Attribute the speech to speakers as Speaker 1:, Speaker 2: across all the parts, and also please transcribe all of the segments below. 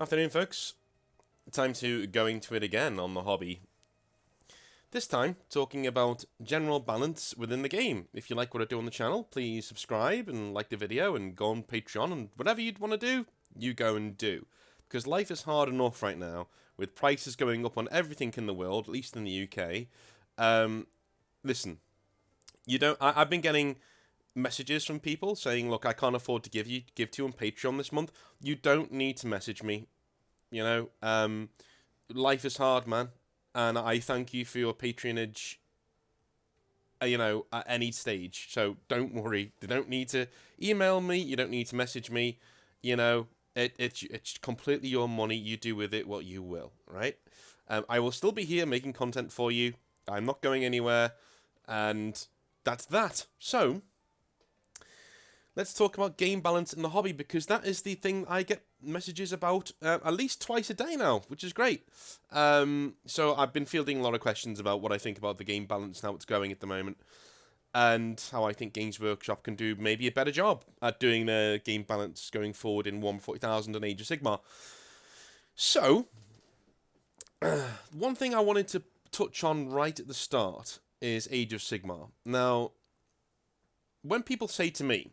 Speaker 1: Afternoon, folks. Time to go into it again on the hobby. This time, talking about general balance within the game. If you like what I do on the channel, please subscribe and like the video and go on Patreon, and whatever you'd want to do, you go and do. Because life is hard enough right now, with prices going up on everything in the world, at least in the UK. Listen, I've been getting messages from people saying, look, I can't afford to give to you on Patreon this month. You don't need to message me. Life is hard, man, and I thank you for your patronage. At any stage. So don't worry. You don't need to email me. You don't need to message me. It's completely your money. You do with it what you will. Right? I will still be here making content for you. I'm not going anywhere, and that's that. So let's talk about game balance in the hobby, because that is the thing I get messages about at least twice a day now, which is great. So I've been fielding a lot of questions about what I think about the game balance and how it's going at the moment, and how I think Games Workshop can do maybe a better job at doing the game balance going forward in Warhammer 40,000 and Age of Sigmar. So, one thing I wanted to touch on right at the start is Age of Sigmar. Now, when people say to me,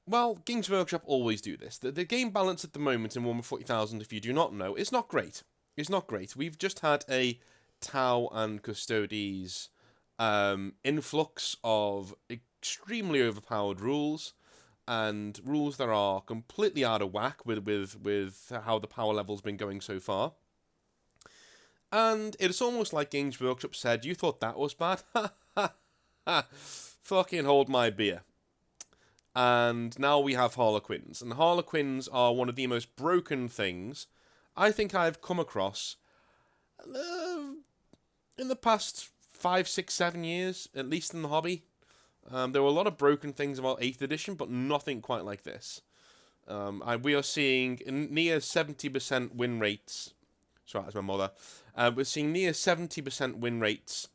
Speaker 1: well, Games Workshop always do this. The game balance at the moment in Warhammer 40,000, if you do not know, is not great. It's not great. We've just had a Tau and Custodes influx of extremely overpowered rules, and rules that are completely out of whack with how the power level's been going so far. And it's almost like Games Workshop said, you thought that was bad? Ha ha ha. Fucking hold my beer. And now we have Harlequins. And Harlequins are one of the most broken things I think I've come across in the past 5, 6, 7 years, at least in the hobby. There were a lot of broken things about 8th edition, but nothing quite like this. We are seeing near 70% win rates. Sorry, that's my mother. We're seeing near 70% win rates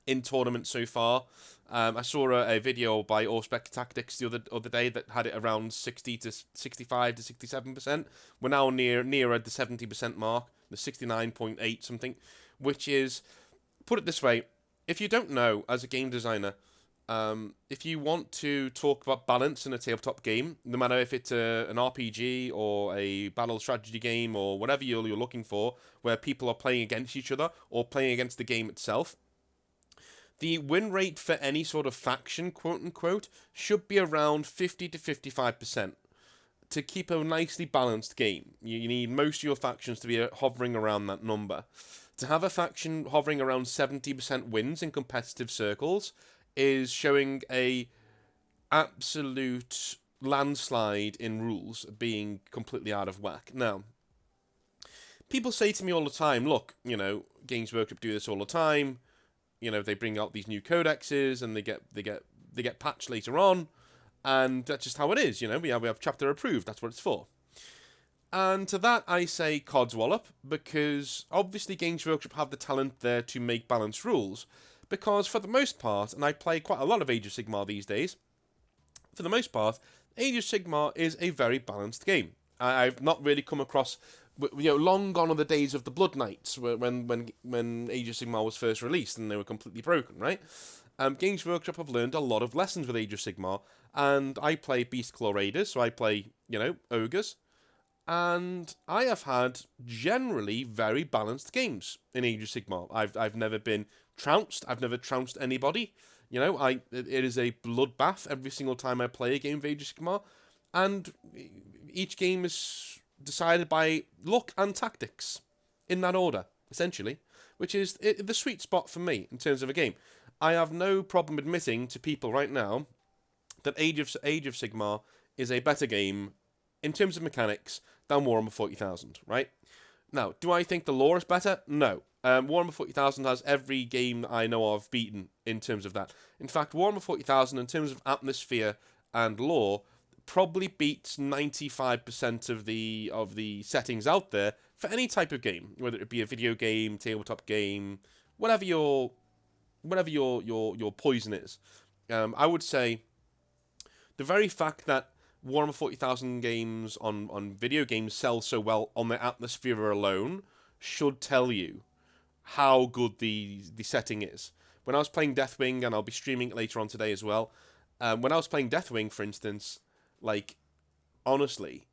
Speaker 1: in tournaments so far. I saw a video by Allspec Tactics the other day that had it around 60 to 65 to 67%. We're now nearer the 70% mark, the 69.8 something, which is, put it this way, if you don't know, as a game designer, if you want to talk about balance in a tabletop game, no matter if it's an RPG or a battle strategy game or whatever you're looking for, where people are playing against each other or playing against the game itself, the win rate for any sort of faction, quote-unquote, should be around 50 to 55% to keep a nicely balanced game. You need most of your factions to be hovering around that number. To have a faction hovering around 70% wins in competitive circles is showing a absolute landslide in rules being completely out of whack. Now, people say to me all the time, look, Games Workshop do this all the time. They bring out these new codexes and they get patched later on, and that's just how it is. We have chapter approved. That's what it's for. And to that I say codswallop, because obviously Games Workshop have the talent there to make balanced rules. Because for the most part, and I play quite a lot of Age of Sigmar these days, for the most part, Age of Sigmar is a very balanced game. I've not really come across, long gone are the days of the Blood Knights, when Age of Sigmar was first released and they were completely broken, right? Games Workshop have learned a lot of lessons with Age of Sigmar, and I play Beast Claw Raiders, so I play, ogres, and I have had generally very balanced games in Age of Sigmar. I've never been trounced. I've never trounced anybody. It is a bloodbath every single time I play a game of Age of Sigmar, and each game is decided by luck and tactics, in that order, essentially, which is the sweet spot for me in terms of a game. I have no problem admitting to people right now that Age of Sigmar is a better game in terms of mechanics than Warhammer 40,000, right? Now, do I think the lore is better? No. Warhammer 40,000 has every game that I know of beaten in terms of that. In fact, Warhammer 40,000, in terms of atmosphere and lore, probably beats 95% of the settings out there for any type of game, whether it be a video game, tabletop game, whatever your poison is. I would say the very fact that Warhammer 40,000 games on video games sell so well on their atmosphere alone should tell you how good the setting is. When I was playing Deathwing, and I'll be streaming it later on today as well, when I was playing Deathwing, for instance, like, honestly,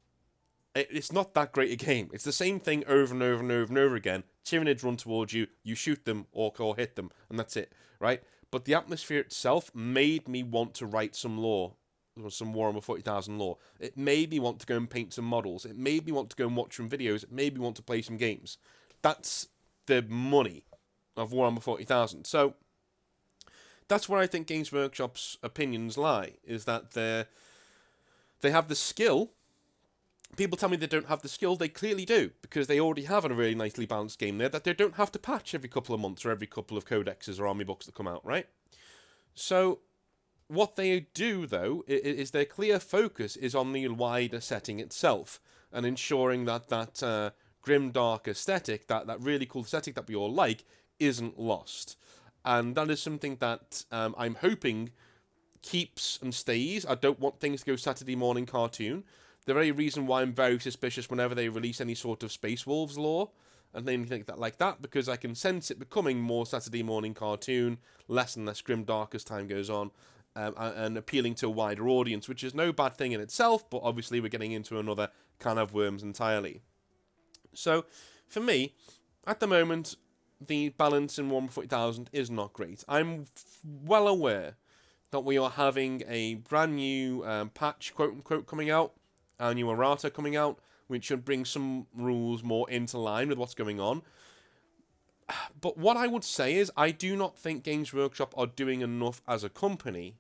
Speaker 1: it's not that great a game. It's the same thing over and over and over and over again. Tyranids run towards you, you shoot them or hit them, and that's it, right? But the atmosphere itself made me want to write some lore, or some Warhammer 40,000 lore. It made me want to go and paint some models. It made me want to go and watch some videos. It made me want to play some games. That's the money of Warhammer 40,000. So that's where I think Games Workshop's opinions lie, is that they have the skill. People tell me they don't have the skill. They clearly do, because they already have a really nicely balanced game there that they don't have to patch every couple of months or every couple of codexes or army books that come out, right? So what they do, though, is their clear focus is on the wider setting itself and ensuring that grim, dark aesthetic, that really cool aesthetic that we all like, isn't lost. And that is something that I'm hoping keeps and stays. I don't want things to go Saturday morning cartoon. The very reason why I'm very suspicious whenever they release any sort of Space Wolves lore and anything like that, because I can sense it becoming more Saturday morning cartoon, less and less grim dark as time goes on, and appealing to a wider audience, which is no bad thing in itself, but obviously we're getting into another can of worms entirely. So, for me, at the moment, the balance in Warhammer 40,000 is not great. I'm well aware that we are having a brand new patch, quote-unquote, coming out, a new errata coming out, which should bring some rules more into line with what's going on. But what I would say is, I do not think Games Workshop are doing enough as a company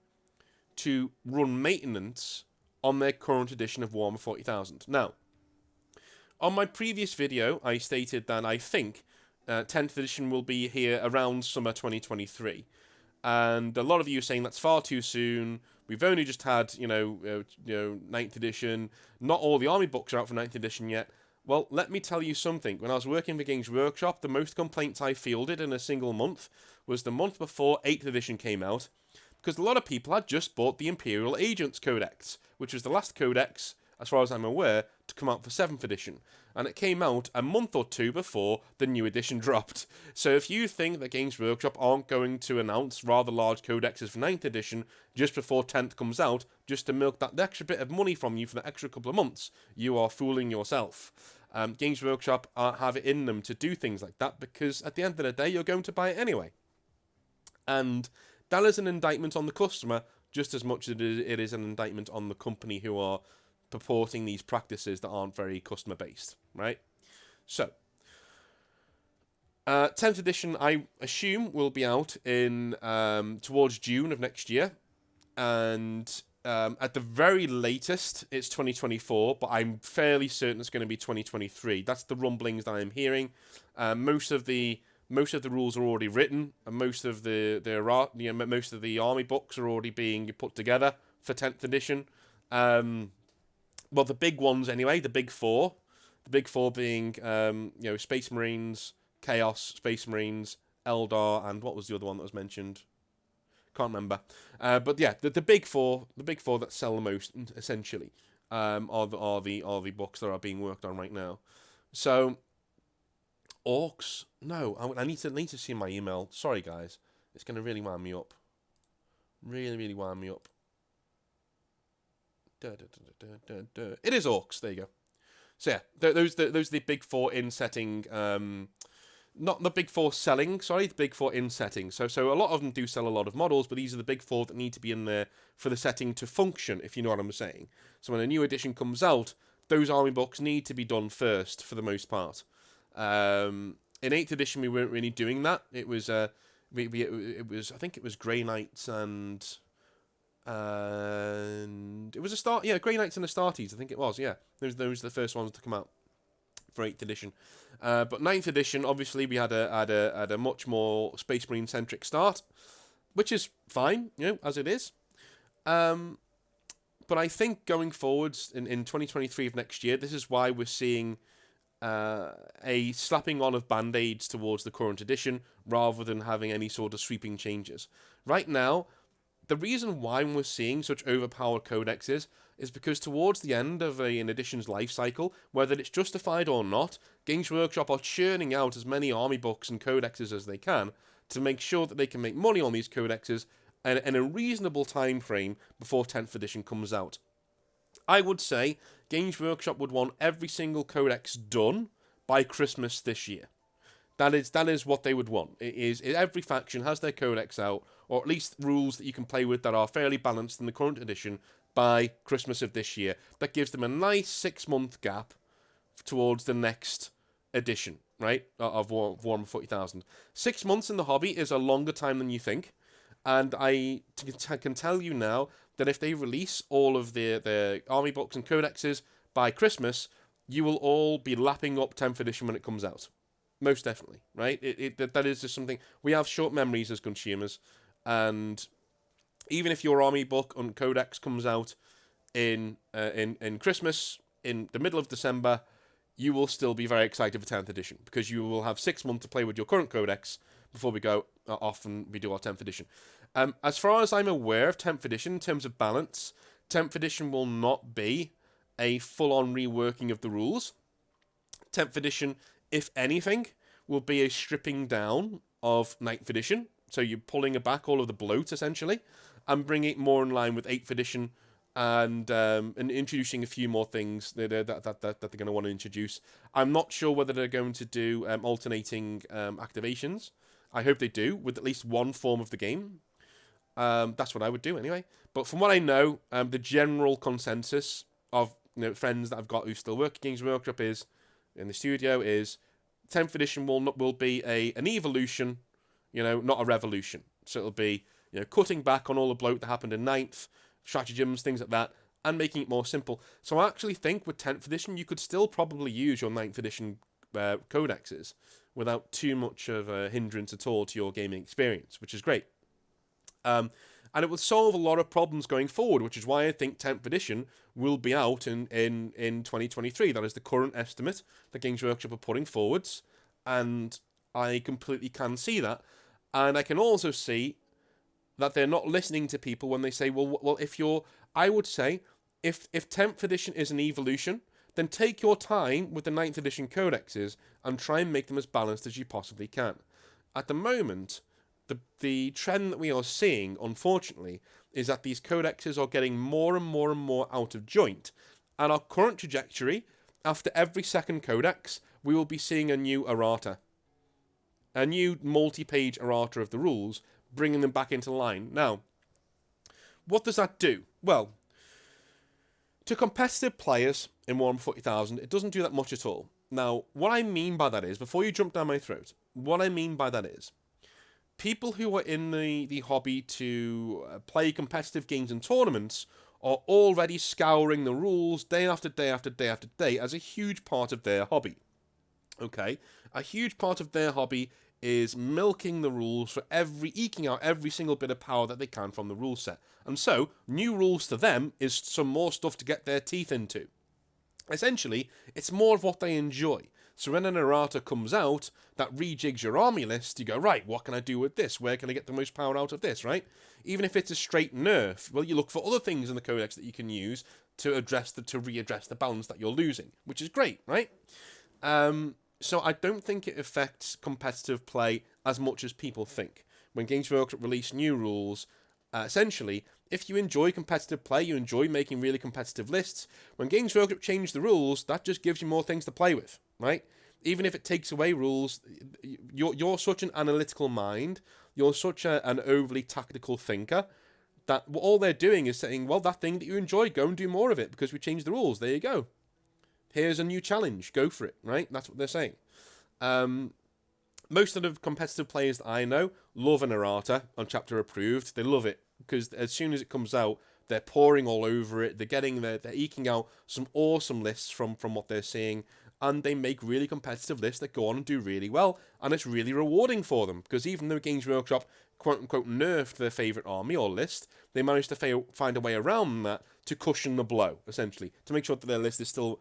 Speaker 1: to run maintenance on their current edition of Warhammer 40,000. Now, on my previous video, I stated that I think 10th edition will be here around summer 2023. And a lot of you are saying that's far too soon. We've only just had, 9th edition. Not all the army books are out for 9th edition yet. Well, let me tell you something. When I was working for Games Workshop, the most complaints I fielded in a single month was the month before 8th edition came out, because a lot of people had just bought the Imperial Agents Codex, which was the last codex, as far as I'm aware, to come out for 7th edition. And it came out a month or two before the new edition dropped. So if you think that Games Workshop aren't going to announce rather large codexes for 9th edition just before 10th comes out, just to milk that extra bit of money from you for the extra couple of months, you are fooling yourself. Games Workshop have it in them to do things like that, because at the end of the day, you're going to buy it anyway. And that is an indictment on the customer just as much as it is an indictment on the company who are purporting these practices that aren't very customer based, right? So 10th edition, I assume, will be out in towards June of next year, and at the very latest it's 2024, but I'm fairly certain it's going to be 2023. That's the rumblings that I'm hearing. Most of the rules are already written, and most of the army books are already being put together for 10th edition. Well, the big ones anyway, the big four being, Space Marines, Chaos, Space Marines, Eldar, and what was the other one that was mentioned? Can't remember. But yeah, the big four that sell the most, essentially, are the books that are being worked on right now. So, Orcs? No, I need to see my email. Sorry, guys. It's going to really wind me up. Really, really wind me up. It is Orcs. There you go. So yeah, those are the big four in setting. Not the big four selling. Sorry, the big four in setting. So a lot of them do sell a lot of models, but these are the big four that need to be in there for the setting to function. If you know what I'm saying. So when a new edition comes out, those army books need to be done first for the most part. In 8th edition, we weren't really doing that. It was I think it was Grey Knights and it was Grey Knights and Astartes, I think it was, yeah. Those are the first ones to come out for 8th edition. But 9th edition, obviously, we had a much more Space Marine centric start, which is fine, as it is. But I think going forwards in 2023 of next year, this is why we're seeing a slapping on of band-aids towards the current edition rather than having any sort of sweeping changes. Right now, the reason why we're seeing such overpowered codexes is because towards the end of an edition's life cycle, whether it's justified or not, Games Workshop are churning out as many army books and codexes as they can to make sure that they can make money on these codexes in a reasonable time frame before 10th edition comes out. I would say Games Workshop would want every single codex done by Christmas this year. That is what they would want. It is every faction has their codex out, or at least rules that you can play with that are fairly balanced in the current edition by Christmas of this year. That gives them a nice 6-month gap towards the next edition, right, of Warhammer 40,000. 6 months in the hobby is a longer time than you think, and I can tell you now that if they release all of their army books and codexes by Christmas, you will all be lapping up 10th edition when it comes out. Most definitely, right? That is just something. We have short memories as consumers, and even if your army book and codex comes out in Christmas, in the middle of December, you will still be very excited for 10th edition, because you will have 6 months to play with your current codex before we go off and we do our 10th edition. As far as I'm aware of 10th edition, in terms of balance, 10th edition will not be a full-on reworking of the rules. 10th edition, if anything, will be a stripping down of 9th edition. So you're pulling back all of the bloat, essentially, and bringing it more in line with 8th edition, and introducing a few more things that they're going to want to introduce. I'm not sure whether they're going to do alternating activations. I hope they do, with at least one form of the game. That's what I would do, anyway. But from what I know, the general consensus of friends that I've got who still work at Games Workshop is, in the studio, is 10th edition will be an evolution, not a revolution. So it'll be cutting back on all the bloat that happened in 9th, stratagems, things like that, and making it more simple. So I actually think with 10th edition, you could still probably use your 9th edition codexes without too much of a hindrance at all to your gaming experience, which is great. And it will solve a lot of problems going forward, which is why I think 10th edition will be out in 2023. That is the current estimate that Games Workshop are putting forwards, and I completely can see that. And I can also see that they're not listening to people when they say, well, I would say, if 10th edition is an evolution, then take your time with the 9th edition codexes and try and make them as balanced as you possibly can. At the moment, the trend that we are seeing, unfortunately, is that these codexes are getting more and more and more out of joint. And our current trajectory, after every second codex, we will be seeing a new errata. A new multi-page errata of the rules, bringing them back into line. Now, what does that do? Well, to competitive players in Warhammer 40,000, it doesn't do that much at all. Now, what I mean by that is, before you jump down my throat, what I mean by that is, people who are in the hobby to play competitive games and tournaments are already scouring the rules day after day after day after day as a huge part of their hobby. Okay? A huge part of their hobby is milking the rules for eking out every single bit of power that they can from the rule set. And so, new rules to them is some more stuff to get their teeth into. Essentially, it's more of what they enjoy. So when an errata comes out that rejigs your army list, you go, right, what can I do with this? Where can I get the most power out of this, right? Even if it's a straight nerf, well, you look for other things in the codex that you can use to readdress the balance that you're losing, which is great, right? So I don't think it affects competitive play as much as people think. When Games Workshop release new rules, essentially, if you enjoy competitive play, you enjoy making really competitive lists, when Games Workshop change the rules, that just gives you more things to play with, right? Even if it takes away rules, you're such an analytical mind, you're such an overly tactical thinker, that all they're doing is saying, well, that thing that you enjoy, go and do more of it, because we changed the rules, there you go. Here's a new challenge, go for it, right? That's what they're saying. Most of the competitive players that I know love an errata on chapter approved. They love it, because as soon as it comes out, they're pouring all over it. They're eking out some awesome lists from what they're seeing, and they make really competitive lists that go on and do really well, and it's really rewarding for them, because even though Games Workshop quote-unquote nerfed their favourite army or list, they managed to find a way around that to cushion the blow, essentially, to make sure that their list is still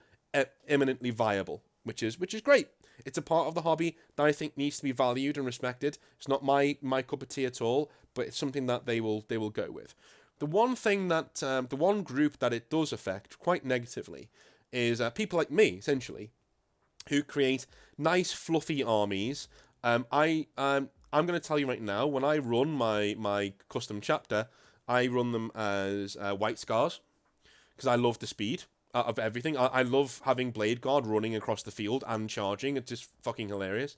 Speaker 1: eminently viable, which is great. It's a part of the hobby that I think needs to be valued and respected. It's not my cup of tea at all, but it's something that they will go with. The one thing that the one group that it does affect quite negatively is people like me, essentially, who create nice fluffy armies. I'm going to tell you right now, when I run my custom chapter, I run them as white scars because I love the speed of everything. I love having Blade Guard running across the field and charging. It's just fucking hilarious.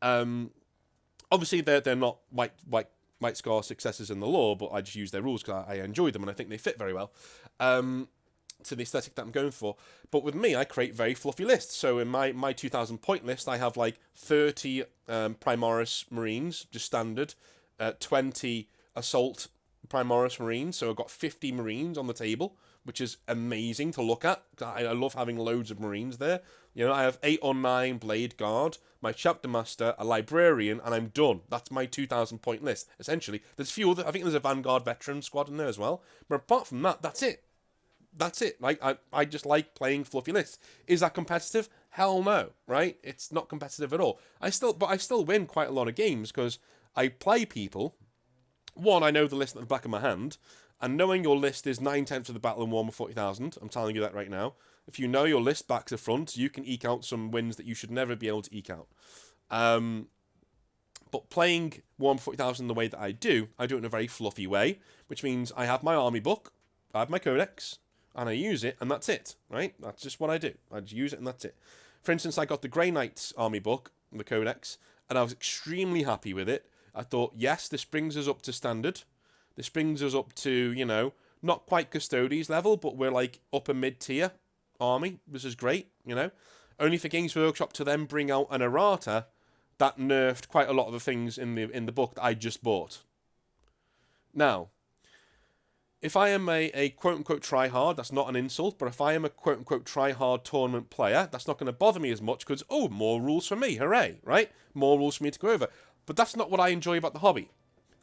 Speaker 1: Obviously, they're not white scar successors in the lore, but I just use their rules because I enjoy them and I think they fit very well. To the aesthetic that I'm going for. But with me, I create very fluffy lists. So in my 2,000 point list, I have like 30 Primoris Marines, just standard, 20 Assault Primoris Marines. So I've got 50 Marines on the table, which is amazing to look at. I love having loads of Marines there. You know, I have 8 or 9 Blade Guard, my Chapter Master, a Librarian, and I'm done. That's my 2,000 point list, essentially. There's a few other, I think there's a Vanguard Veteran squad in there as well. But apart from that, that's it. That's it. Like I just like playing fluffy lists. Is that competitive? Hell no, right? It's not competitive at all. I still win quite a lot of games because I play people. One, I know the list at the back of my hand, and knowing your list is 9/10 of the battle in Warhammer 40,000. I'm telling you that right now. If you know your list back to front, you can eke out some wins that you should never be able to eke out. But playing Warhammer 40,000 the way that I do it in a very fluffy way, which means I have my army book, I have my codex, and I use it, and that's it, right? That's just what I do. I just use it, and that's it. For instance, I got the Grey Knights army book, the codex, and I was extremely happy with it. I thought, yes, this brings us up to standard. This brings us up to, you know, not quite Custodes level, but we're like upper mid-tier army. This is great, you know. Only for Games Workshop to then bring out an errata that nerfed quite a lot of the things in the book that I just bought. Now, if I am a quote-unquote try-hard, that's not an insult, but if I am a quote-unquote try-hard tournament player, that's not going to bother me as much because, oh, more rules for me, hooray, right? More rules for me to go over. But that's not what I enjoy about the hobby.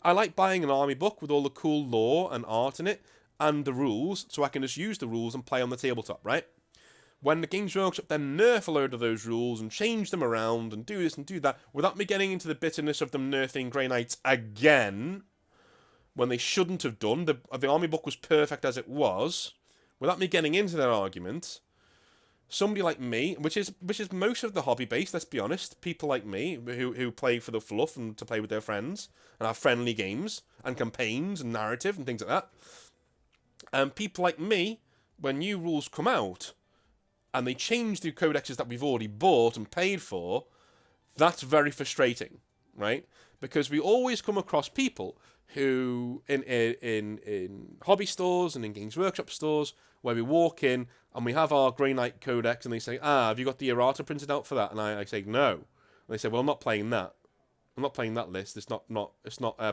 Speaker 1: I like buying an army book with all the cool lore and art in it, and the rules, so I can just use the rules and play on the tabletop, right? When the Games Workshop then nerf a load of those rules and change them around and do this and do that, without me getting into the bitterness of them nerfing Grey Knights again, when they shouldn't have done. The army book was perfect as it was. Without me getting into that argument, somebody like me, which is most of the hobby base, let's be honest, people like me who play for the fluff and to play with their friends and have friendly games and campaigns and narrative and things like that. And people like me, when new rules come out and they change the codexes that we've already bought and paid for, that's very frustrating, right? Because we always come across people who in hobby stores and in Games Workshop stores where we walk in and we have our Grey Knight Codex and they say, have you got the errata printed out for that? And I say, no. And they say, well, I'm not playing that. I'm not playing that list. It's not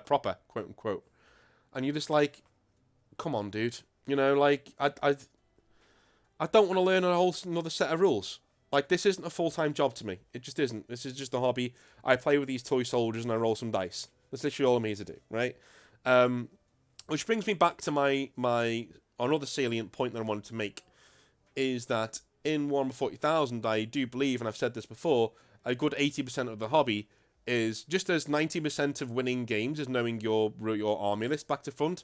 Speaker 1: proper, quote unquote. And you're just like, come on, dude. You know, like, I don't want to learn another set of rules. Like, this isn't a full-time job to me. It just isn't. This is just a hobby. I play with these toy soldiers and I roll some dice. That's literally all I'm here to do, right? Which brings me back to my another salient point that I wanted to make, is that in Warhammer 40,000, I do believe, and I've said this before, a good 80% of the hobby is, just as 90% of winning games is knowing your army list back to front,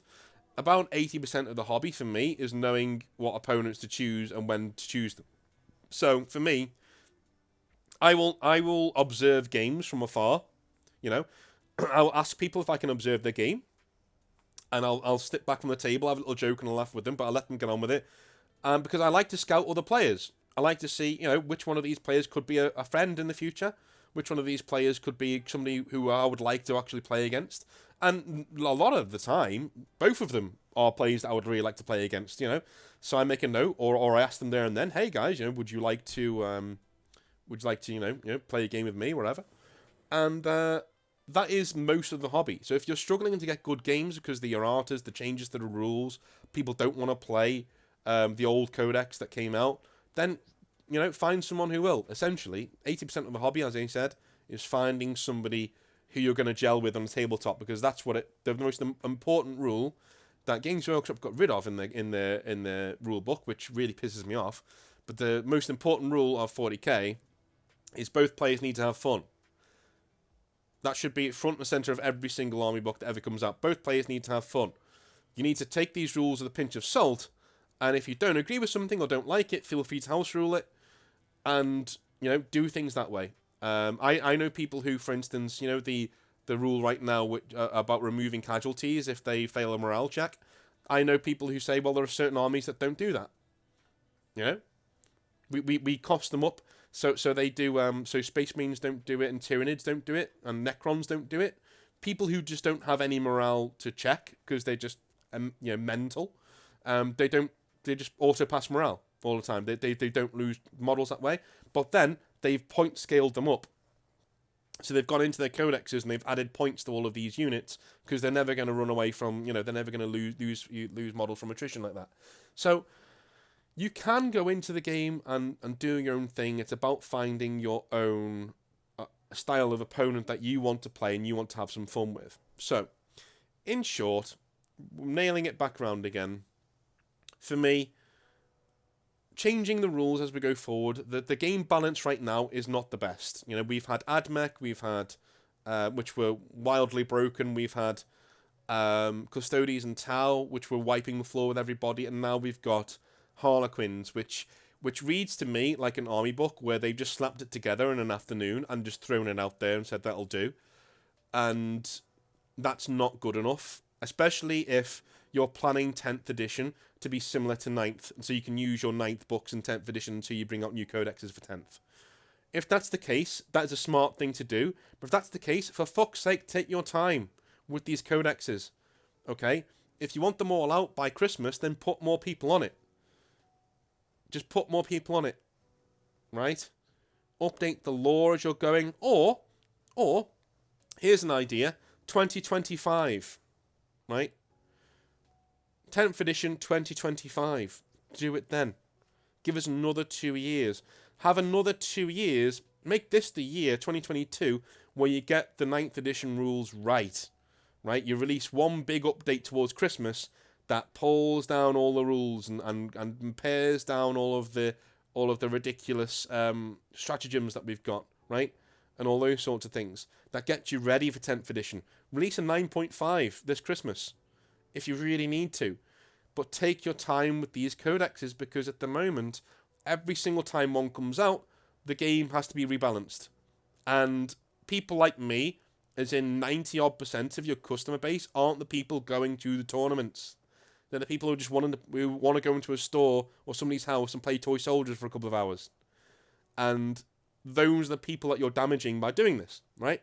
Speaker 1: about 80% of the hobby for me is knowing what opponents to choose and when to choose them. So, for me, I will observe games from afar, you know. I'll ask people if I can observe their game, and I'll sit back from the table, have a little joke and a laugh with them, but I'll let them get on with it. Because I like to scout other players. I like to see, you know, which one of these players could be a friend in the future, which one of these players could be somebody who I would like to actually play against. And a lot of the time, both of them are players that I would really like to play against, you know. So I make a note, or I ask them there and then, hey guys, you know, would you like to you know, play a game with me, whatever. And that is most of the hobby. So if you're struggling to get good games because the erratas, the changes to the rules, people don't want to play the old codex that came out, then, you know, find someone who will. Essentially, 80% of the hobby, as I said, is finding somebody who you're going to gel with on the tabletop, because that's what the most important rule that Games Workshop got rid of in the rule book, which really pisses me off. But the most important rule of 40k is both players need to have fun. That should be front and center of every single army book that ever comes out. Both players need to have fun. You need to take these rules with a pinch of salt, and if you don't agree with something or don't like it, feel free to house rule it, and do things that way. I know people who, for instance, the rule right now about removing casualties if they fail a morale check. I know people who say, well, there are certain armies that don't do that. We cost them up. So they do. So Space Marines don't do it, and Tyranids don't do it, and Necrons don't do it. People who just don't have any morale to check because they're just mental. They don't. They just auto pass morale all the time. They don't lose models that way. But then they've point scaled them up. So they've gone into their codexes and they've added points to all of these units because they're never going to run away from. They're never going to lose models from attrition like that. So you can go into the game and do your own thing. It's about finding your own style of opponent that you want to play and you want to have some fun with. So, in short, nailing it back around again, for me, changing the rules as we go forward, the game balance right now is not the best. We've had AdMech, we've had, which were wildly broken, we've had Custodes and Tau, which were wiping the floor with everybody, and now we've got Harlequins, which reads to me like an army book where they've just slapped it together in an afternoon and just thrown it out there and said that'll do. And that's not good enough, especially if you're planning 10th edition to be similar to 9th, so you can use your 9th books in 10th edition until you bring out new codexes for 10th. If that's the case, that is a smart thing to do, but if that's the case, for fuck's sake, take your time with these codexes, okay? If you want them all out by Christmas, then put more people on it. Just put more people on it, right? Update the lore as you're going, or here's an idea, 2025, right? 10th edition 2025. Do it then. Give us another 2 years. Have another 2 years. Make this the year, 2022, where you get the 9th edition rules right. Right? You release one big update towards Christmas that pulls down all the rules and pares down all of the ridiculous stratagems that we've got, right? And all those sorts of things that get you ready for 10th edition. Release a 9.5 this Christmas if you really need to. But take your time with these codexes because at the moment, every single time one comes out, the game has to be rebalanced. And people like me, as in 90-odd% of your customer base, aren't the people going to the tournaments. They're the people who want to go into a store or somebody's house and play toy soldiers for a couple of hours. And those are the people that you're damaging by doing this, right?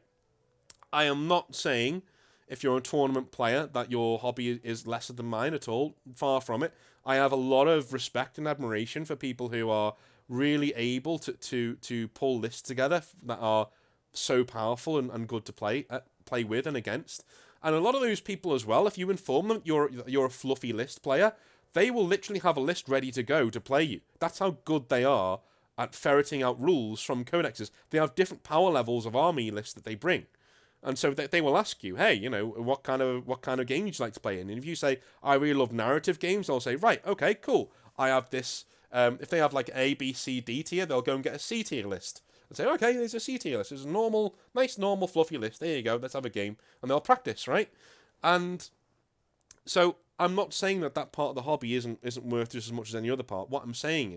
Speaker 1: I am not saying, if you're a tournament player, that your hobby is lesser than mine at all. Far from it. I have a lot of respect and admiration for people who are really able to pull lists together that are so powerful and good to play with and against. And a lot of those people as well, if you inform them you're a fluffy list player, they will literally have a list ready to go to play you. That's how good they are at ferreting out rules from codexes. They have different power levels of army lists that they bring. And so they will ask you, hey, what kind of game would you like to play in? And if you say, I really love narrative games, they'll say, right, okay, cool. I have this. If they have like A, B, C, D tier, they'll go and get a C tier list. And say, okay, there's a C tier list. There's a nice, normal, fluffy list. There you go. Let's have a game. And they'll practice, right? And so I'm not saying that part of the hobby isn't worth just as much as any other part. What I'm saying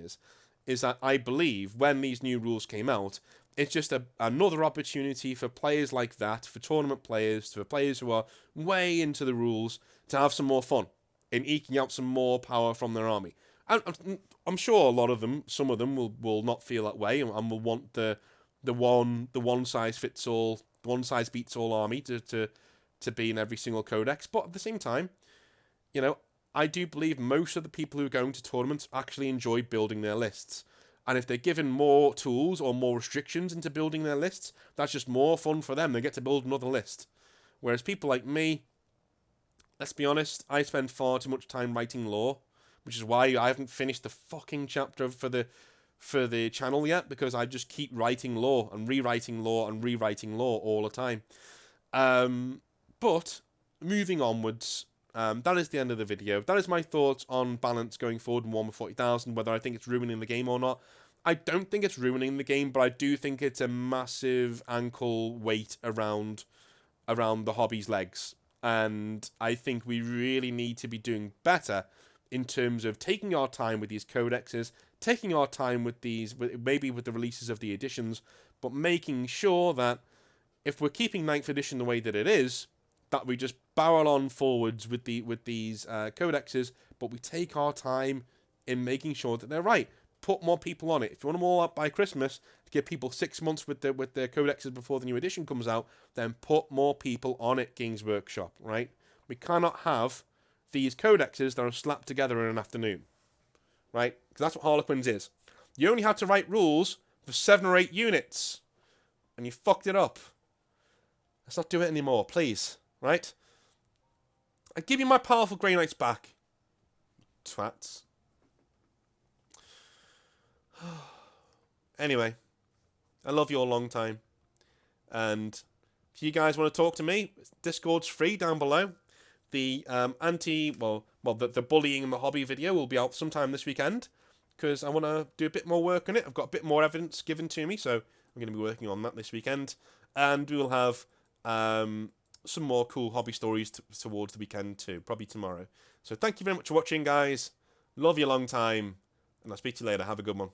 Speaker 1: is that I believe when these new rules came out, it's just another opportunity for players like that, for tournament players, for players who are way into the rules, to have some more fun in eking out some more power from their army. And I'm sure a lot of them, some of them will not feel that way and will want the one size fits all, one size beats all army to be in every single codex. But at the same time, I do believe most of the people who are going to tournaments actually enjoy building their lists. And if they're given more tools or more restrictions into building their lists, that's just more fun for them. They get to build another list. Whereas people like me, let's be honest, I spend far too much time writing lore, which is why I haven't finished the fucking chapter for the channel yet, because I just keep writing lore and rewriting lore and rewriting lore all the time. But moving onwards, that is the end of the video. That is my thoughts on balance going forward in Warhammer 40,000, whether I think it's ruining the game or not. I don't think it's ruining the game, but I do think it's a massive ankle weight around the hobby's legs. And I think we really need to be doing better in terms of taking our time with these codexes, taking our time with these, maybe with the releases of the editions, but making sure that if we're keeping 9th edition the way that it is, that we just barrel on forwards with these codexes, but we take our time in making sure that they're right. Put more people on it. If you want them all up by Christmas, give people 6 months with their codexes before the new edition comes out, then put more people on it, Games Workshop, right? We cannot have these codexes that are slapped together in an afternoon, right? Because that's what Harlequins is. You only had to write rules for 7 or 8 units, and you fucked it up. Let's not do it anymore, please, right? I give you my powerful Grey Knights back, twats. Anyway, I love you all long time. And if you guys want to talk to me, Discord's free down below. The the bullying in the hobby video will be out sometime this weekend, because I want to do a bit more work on it. I've got a bit more evidence given to me, so I'm going to be working on that this weekend. And we will have some more cool hobby stories towards the weekend too, probably tomorrow. So thank you very much for watching, guys. Love you long time, and I'll speak to you later. Have a good one.